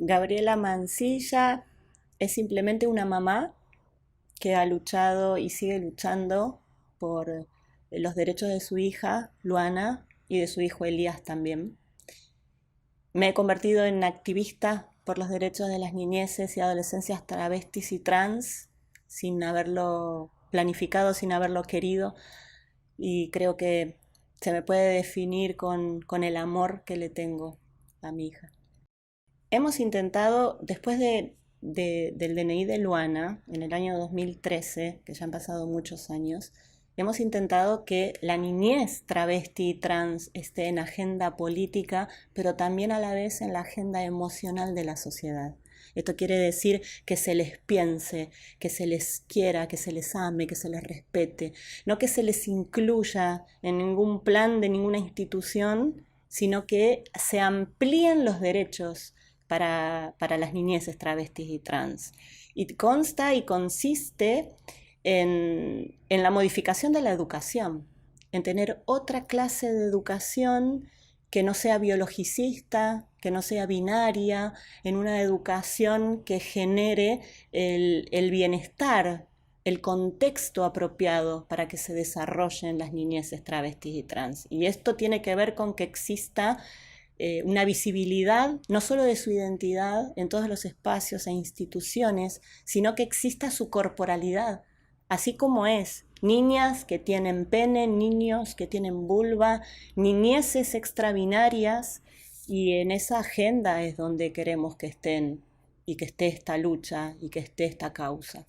Gabriela Mancilla es simplemente una mamá que ha luchado y sigue luchando por los derechos de su hija, Luana, y de su hijo Elías también. Me he convertido en activista por los derechos de las niñeces y adolescencias travestis y trans, sin haberlo planificado, sin haberlo querido, y creo que se me puede definir con el amor que le tengo a mi hija. Hemos intentado, después del DNI de Luana, en el año 2013, que ya han pasado muchos años, hemos intentado que la niñez travesti y trans esté en agenda política, pero también a la vez en la agenda emocional de la sociedad. Esto quiere decir que se les piense, que se les quiera, que se les ame, que se les respete, no que se les incluya en ningún plan de ninguna institución, sino que se amplíen los derechos para las niñeces travestis y trans. Y consta y consiste en la modificación de la educación, en tener otra clase de educación que no sea biologicista, que no sea binaria, en una educación que genere el bienestar, el contexto apropiado para que se desarrollen las niñeces travestis y trans. Y esto tiene que ver con que exista una visibilidad no solo de su identidad en todos los espacios e instituciones, sino que exista su corporalidad, así como es. Niñas que tienen pene, niños que tienen vulva, niñeces extrabinarias, y en esa agenda es donde queremos que estén y que esté esta lucha y que esté esta causa.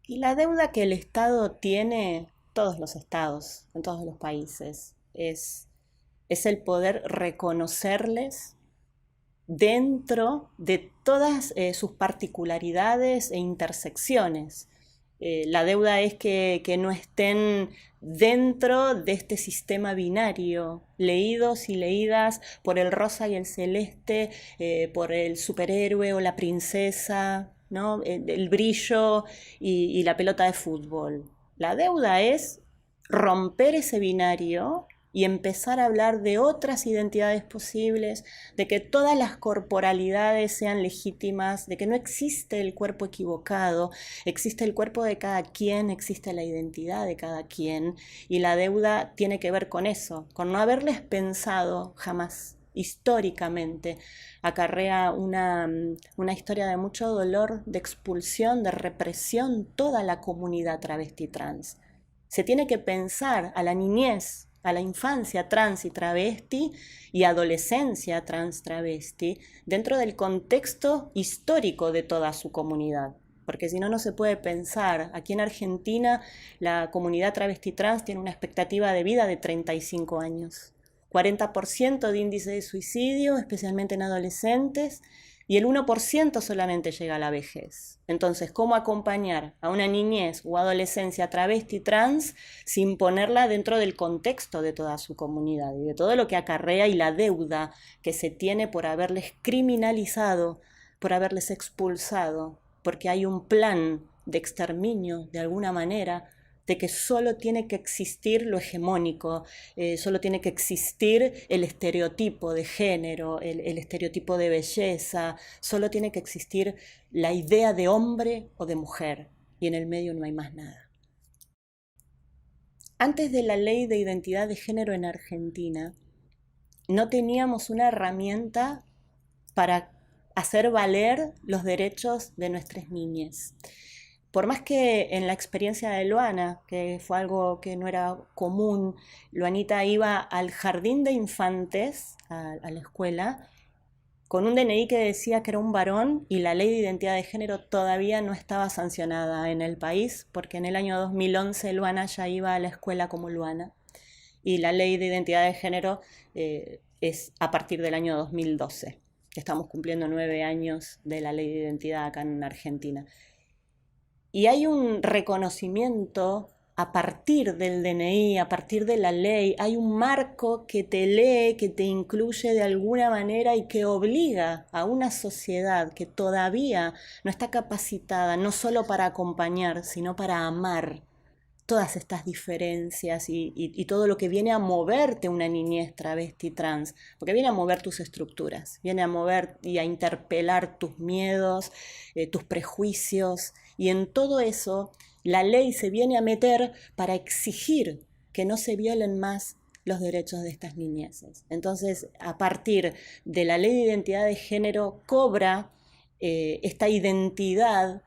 Y la deuda que el Estado tiene, todos los estados, en todos los países, es el poder reconocerles dentro de todas sus particularidades e intersecciones. La deuda es que no estén dentro de este sistema binario, leídos y leídas por el rosa y el celeste, por el superhéroe o la princesa, ¿no? El brillo y la pelota de fútbol. La deuda es romper ese binario y empezar a hablar de otras identidades posibles, de que todas las corporalidades sean legítimas, de que no existe el cuerpo equivocado, existe el cuerpo de cada quien, existe la identidad de cada quien, y la deuda tiene que ver con eso, con no haberles pensado jamás históricamente. Acarrea una historia de mucho dolor, de expulsión, de represión, toda la comunidad travesti trans. Se tiene que pensar a la niñez, a la infancia trans y travesti y adolescencia trans travesti dentro del contexto histórico de toda su comunidad. Porque si no, no se puede pensar. Aquí en Argentina la comunidad travesti trans tiene una expectativa de vida de 35 años. 40% de índice de suicidio, especialmente en adolescentes, y el 1% solamente llega a la vejez. Entonces, ¿cómo acompañar a una niñez o adolescencia travesti trans sin ponerla dentro del contexto de toda su comunidad y de todo lo que acarrea y la deuda que se tiene por haberles criminalizado, por haberles expulsado, porque hay un plan de exterminio de alguna manera, de que solo tiene que existir lo hegemónico, solo tiene que existir el estereotipo de género, el estereotipo de belleza, solo tiene que existir la idea de hombre o de mujer, y en el medio no hay más nada. Antes de la ley de identidad de género en Argentina, no teníamos una herramienta para hacer valer los derechos de nuestras niñas. Por más que en la experiencia de Luana, que fue algo que no era común, Luanita iba al jardín de infantes, a la escuela, con un DNI que decía que era un varón, y la ley de identidad de género todavía no estaba sancionada en el país, porque en el año 2011 Luana ya iba a la escuela como Luana, y la ley de identidad de género es a partir del año 2012, que estamos cumpliendo 9 años de la ley de identidad acá en Argentina. Y hay un reconocimiento a partir del DNI, a partir de la ley, hay un marco que te lee, que te incluye de alguna manera y que obliga a una sociedad que todavía no está capacitada no solo para acompañar, sino para amar todas estas diferencias y todo lo que viene a moverte una niñez travesti trans, porque viene a mover tus estructuras, viene a mover y a interpelar tus miedos, tus prejuicios, y en todo eso la ley se viene a meter para exigir que no se violen más los derechos de estas niñeces. Entonces, a partir de la ley de identidad de género, cobra esta identidad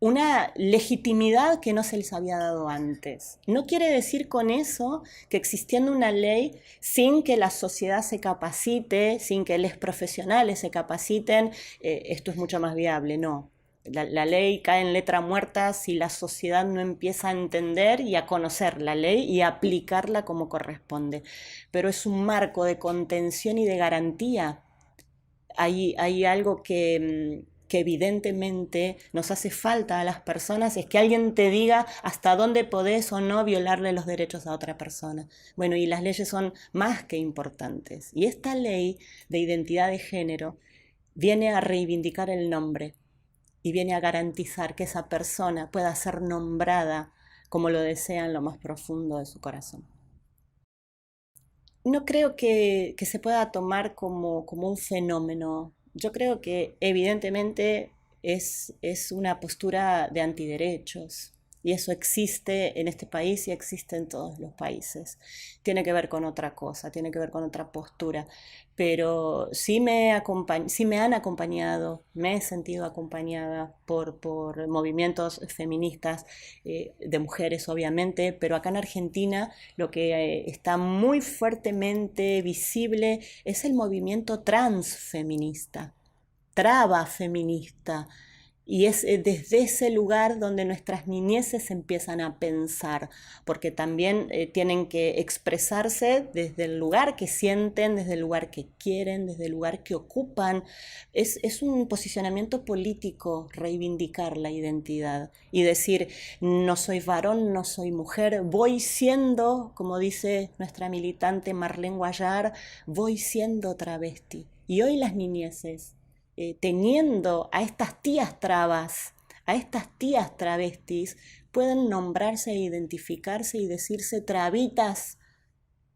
una legitimidad que no se les había dado antes. No quiere decir con eso que existiendo una ley, sin que la sociedad se capacite, sin que los profesionales se capaciten, esto es mucho más viable, no. La ley cae en letra muerta si la sociedad no empieza a entender y a conocer la ley y a aplicarla como corresponde. Pero es un marco de contención y de garantía. Hay algo que evidentemente nos hace falta a las personas, es que alguien te diga hasta dónde podés o no violarle los derechos a otra persona. Bueno, y las leyes son más que importantes. Y esta ley de identidad de género viene a reivindicar el nombre y viene a garantizar que esa persona pueda ser nombrada como lo desea en lo más profundo de su corazón. No creo que se pueda tomar como un fenómeno. Yo creo que evidentemente es una postura de antiderechos. Y eso existe en este país y existe en todos los países. Tiene que ver con otra cosa, tiene que ver con otra postura. Pero sí me han acompañado, me he sentido acompañada por movimientos feministas, de mujeres obviamente, pero acá en Argentina lo que está muy fuertemente visible es el movimiento transfeminista, traba feminista. Y es desde ese lugar donde nuestras niñeces empiezan a pensar, porque también tienen que expresarse desde el lugar que sienten, desde el lugar que quieren, desde el lugar que ocupan. Es un posicionamiento político reivindicar la identidad y decir, no soy varón, no soy mujer, voy siendo, como dice nuestra militante Marlene Guayar, voy siendo travesti. Y hoy las niñeces teniendo a estas tías trabas, a estas tías travestis, pueden nombrarse e identificarse y decirse travitas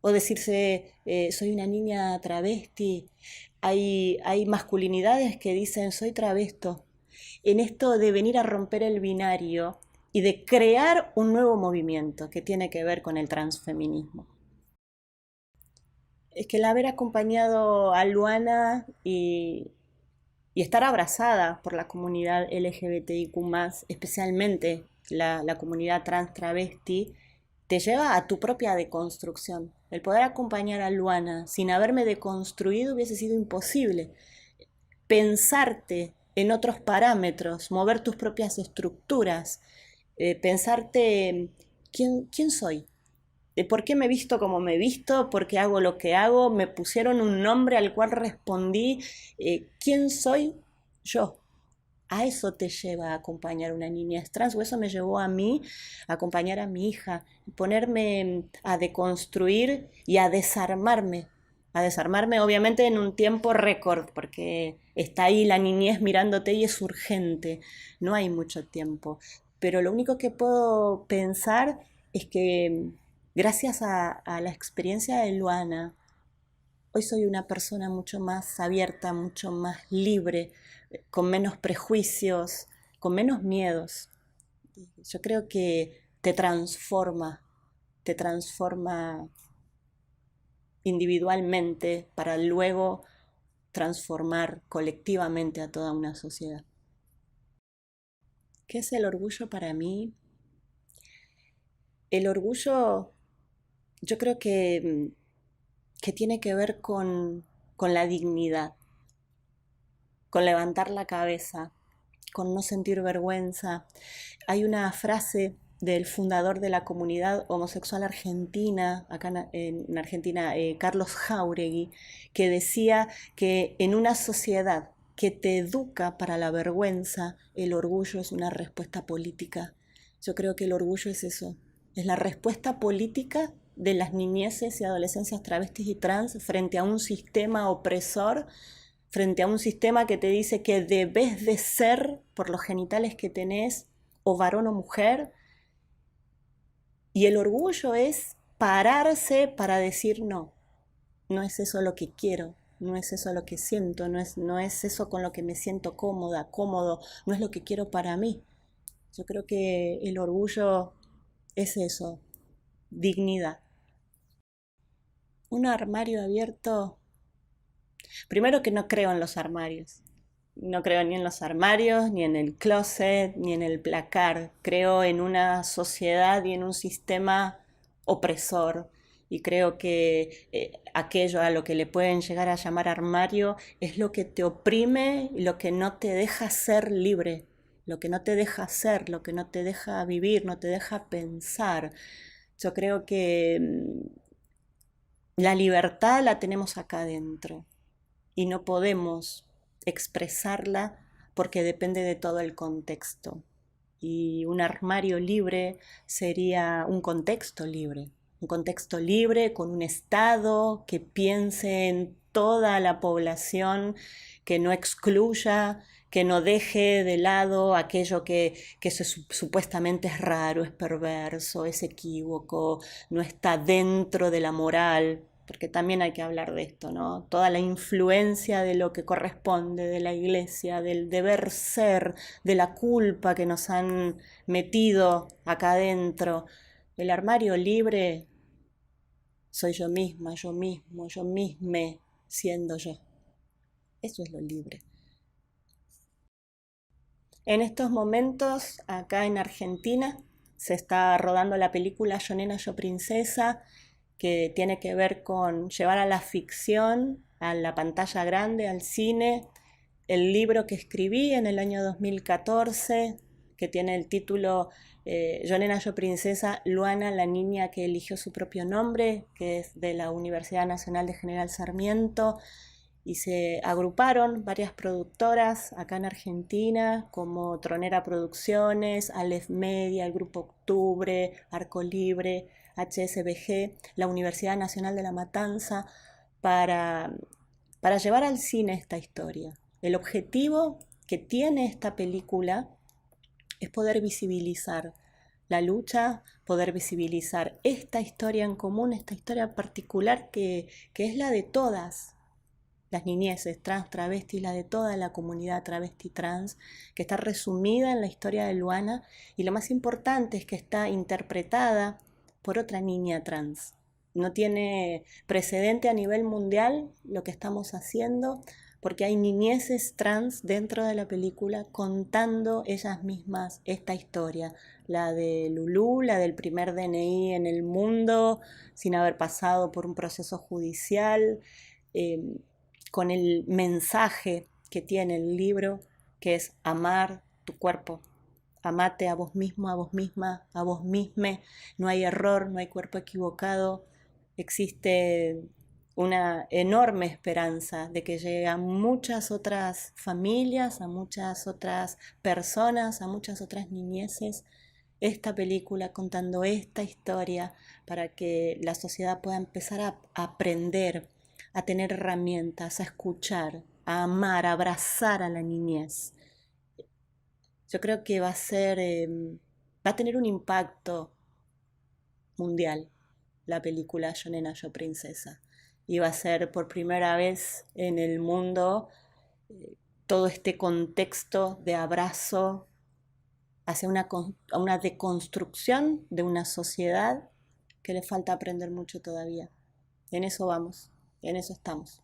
o decirse soy una niña travesti. Hay masculinidades que dicen soy travesto. En esto de venir a romper el binario y de crear un nuevo movimiento que tiene que ver con el transfeminismo. Es que el haber acompañado a Luana y estar abrazada por la comunidad LGBTIQ+, especialmente la comunidad trans travesti, te lleva a tu propia deconstrucción. El poder acompañar a Luana sin haberme deconstruido hubiese sido imposible. Pensarte en otros parámetros, mover tus propias estructuras, pensarte quién soy, de por qué me he visto como me he visto, por qué hago lo que hago, me pusieron un nombre al cual respondí, ¿quién soy yo? A eso te lleva a acompañar a una niñez trans, o eso me llevó a mí a acompañar a mi hija, ponerme a deconstruir y a desarmarme obviamente en un tiempo récord, porque está ahí la niñez mirándote y es urgente, no hay mucho tiempo. Pero lo único que puedo pensar es que gracias a la experiencia de Luana, hoy soy una persona mucho más abierta, mucho más libre, con menos prejuicios, con menos miedos. Yo creo que te transforma individualmente para luego transformar colectivamente a toda una sociedad. ¿Qué es el orgullo para mí? El orgullo yo creo que tiene que ver con la dignidad, con levantar la cabeza, con no sentir vergüenza. Hay una frase del fundador de la comunidad homosexual argentina, acá en Argentina, Carlos Jáuregui, que decía que en una sociedad que te educa para la vergüenza, el orgullo es una respuesta política. Yo creo que el orgullo es eso, es la respuesta política de las niñeces y adolescencias travestis y trans frente a un sistema opresor, frente a un sistema que te dice que debes de ser, por los genitales que tenés, o varón o mujer, Y el orgullo es pararse para decir no, no es eso lo que quiero, no es eso lo que siento, no es eso con lo que me siento cómoda, cómodo, no es lo que quiero para mí. Yo creo que el orgullo es eso, dignidad. Un armario abierto, primero que no creo en los armarios. No creo ni en los armarios, ni en el closet, ni en el placar. Creo en una sociedad y en un sistema opresor. Y creo que aquello a lo que le pueden llegar a llamar armario es lo que te oprime y lo que no te deja ser libre, lo que no te deja ser, lo que no te deja vivir, no te deja pensar. Yo creo que la libertad la tenemos acá adentro y no podemos expresarla porque depende de todo el contexto. Y un armario libre sería un contexto libre con un Estado que piense en toda la población, que no excluya, que no deje de lado aquello que supuestamente es raro, es perverso, es equívoco, no está dentro de la moral, porque también hay que hablar de esto, ¿no? Toda la influencia de lo que corresponde, de la iglesia, del deber ser, de la culpa que nos han metido acá adentro. El armario libre soy yo misma, yo mismo, yo misme siendo yo. Eso es lo libre. En estos momentos, acá en Argentina, se está rodando la película Yo Nena, Yo Princesa, que tiene que ver con llevar a la ficción, a la pantalla grande, al cine, el libro que escribí en el año 2014, que tiene el título Yo Nena, Yo Princesa, Luana, la niña que eligió su propio nombre, que es de la Universidad Nacional de General Sarmiento, y se agruparon varias productoras acá en Argentina, como Tronera Producciones, Aleph Media, el Grupo Octubre, Arco Libre, HSBG, la Universidad Nacional de La Matanza, para, para llevar al cine esta historia. El objetivo que tiene esta película es poder visibilizar la lucha, poder visibilizar esta historia en común, esta historia particular que es la de todas las niñeces trans, travestis, la de toda la comunidad travesti trans, que está resumida en la historia de Luana, y lo más importante es que está interpretada por otra niña trans. No tiene precedente a nivel mundial lo que estamos haciendo, porque hay niñeces trans dentro de la película contando ellas mismas esta historia, la de Lulú, la del primer DNI en el mundo, sin haber pasado por un proceso judicial, eh, con el mensaje que tiene el libro, que es amar tu cuerpo. Amate a vos mismo, a vos misma, a vos misma. No hay error, no hay cuerpo equivocado. Existe una enorme esperanza de que llegue a muchas otras familias, a muchas otras personas, a muchas otras niñeces, esta película contando esta historia para que la sociedad pueda empezar a aprender, a tener herramientas, a escuchar, a amar, a abrazar a la niñez. Yo creo que va a tener un impacto mundial la película Yo Nena, Yo Princesa. Y va a ser por primera vez en el mundo todo este contexto de abrazo hacia una deconstrucción de una sociedad que le falta aprender mucho todavía. En eso vamos, en eso estamos.